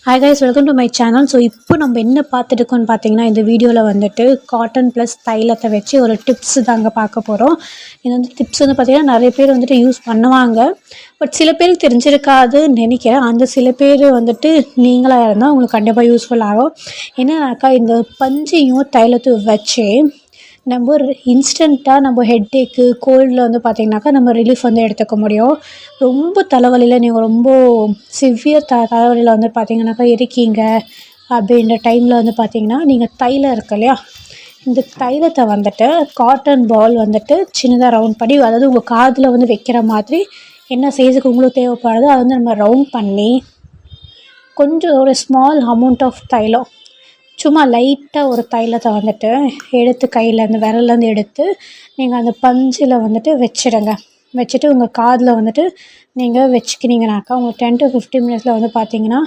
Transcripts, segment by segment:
Hi guys, welcome to my channel. So இப்போ நம்ம என்ன பார்த்துருக்கோன்னு பார்த்தீங்கன்னா, இந்த வீடியோவில் வந்துட்டு காட்டன் ப்ளஸ் தைலத்தை வச்சு ஒரு டிப்ஸ் தாங்க பார்க்க போகிறோம். இது வந்து டிப்ஸ் வந்து பார்த்திங்கன்னா நிறைய பேர் வந்துட்டு யூஸ் பண்ணுவாங்க. பட் சில பேருக்கு தெரிஞ்சிருக்காதுன்னு நினைக்கிறேன். அந்த சில பேர் வந்துட்டு நீங்களாக இருந்தால் உங்களுக்கு கண்டிப்பாக யூஸ்ஃபுல் ஆகும். என்னன்னாக்கா, இந்த பஞ்சையும் தைலத்தையும் வச்சு நம்ம இன்ஸ்டண்ட்டாக நம்ம ஹெட்டேக்கு கோல்டில் வந்து பார்த்திங்கனாக்கா நம்ம ரிலீஃப் வந்து எடுத்துக்க முடியும். ரொம்ப தலைவலியில் நீங்கள் ரொம்ப சிவியர் தலைவலியில் வந்து பார்த்திங்கனாக்கா இருக்கீங்க அப்படின்ற டைமில் வந்து பார்த்திங்கன்னா, நீங்கள் தைலம் இருக்கு இல்லையா, இந்த தைலத்தை வந்துட்டு காட்டன் பால் வந்துட்டு சின்னதாக ரவுண்ட் பண்ணி, அதாவது உங்கள் காதில் வந்து வைக்கிற மாதிரி என்ன சைஸுக்கு உங்களுக்கு தேவைப்படுதோ அதை வந்து நம்ம ரவுண்ட் பண்ணி, கொஞ்சம் ஒரு ஸ்மால் அமௌண்ட் ஆஃப் தைலம், சும்மா லைட்டாக ஒரு தைலத்தை வந்துட்டு எடுத்து கையிலேருந்து விரல்லேருந்து எடுத்து நீங்கள் அந்த பஞ்சில் வந்துட்டு வச்சிடுங்க. வச்சுட்டு உங்கள் காதில் வந்துட்டு நீங்கள் வச்சுக்கினீங்கனாக்கா உங்களுக்கு 10 to 15 மினிட்ஸில் வந்து பார்த்திங்கன்னா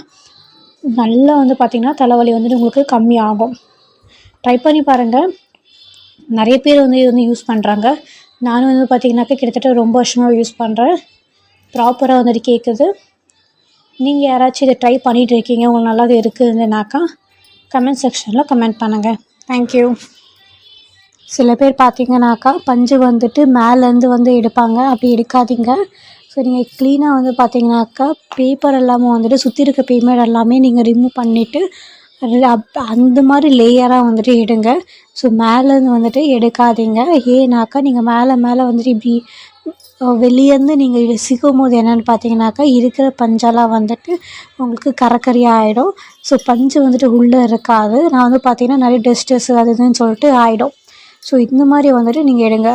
நல்லா வந்து பார்த்திங்கன்னா தலைவலி வந்துட்டு உங்களுக்கு கம்மியாகும். ட்ரை பண்ணி பாருங்கள். நிறைய பேர் வந்து இது வந்து யூஸ் பண்ணுறாங்க. நானும் வந்து பார்த்திங்கனாக்கா கிட்டத்தட்ட ரொம்ப வருஷமாக யூஸ் பண்ணுறேன். ப்ராப்பராக வந்துட்டு கேட்குது. நீங்கள் யாராச்சும் இதை ட்ரை பண்ணிகிட்டு இருக்கீங்க, உங்களுக்கு நல்லா இருக்குதுன்னாக்கா கமெண்ட் செக்ஷனில் கமெண்ட் பண்ணுங்கள். தேங்க்யூ. சில பேர் பார்த்தீங்கன்னாக்கா பஞ்சு வந்துட்டு மேலேருந்து வந்து எடுப்பாங்க. அப்படி எடுக்காதீங்க. ஸோ நீங்கள் க்ளீனாக வந்து பார்த்தீங்கன்னாக்கா பேப்பர் எல்லாமே வந்துட்டு சுற்றி இருக்க பேப்பர் எல்லாமே நீங்கள் ரிமூவ் பண்ணிவிட்டு அந்த மாதிரி லேயராக வந்துட்டு எடுங்க. ஸோ மேலேருந்து வந்துட்டு எடுக்காதீங்க. ஏன்னாக்கா நீங்கள் மேலே வந்துட்டு இப்படி வெளியேருந்து நீங்கள் சிக்கும் போது என்னென்னு பார்த்தீங்கன்னாக்கா இருக்கிற பஞ்செல்லாம் வந்துட்டு உங்களுக்கு கரக்கரியாக ஆகிடும். ஸோ பஞ்சு வந்துட்டு உள்ளே இருக்காது. நான் வந்து பார்த்திங்கன்னா நிறைய டஸ்டஸ் அது இதுன்னு சொல்லிட்டு ஆகிடும். ஸோ இந்த மாதிரி வந்துட்டு நீங்கள் எடுங்க.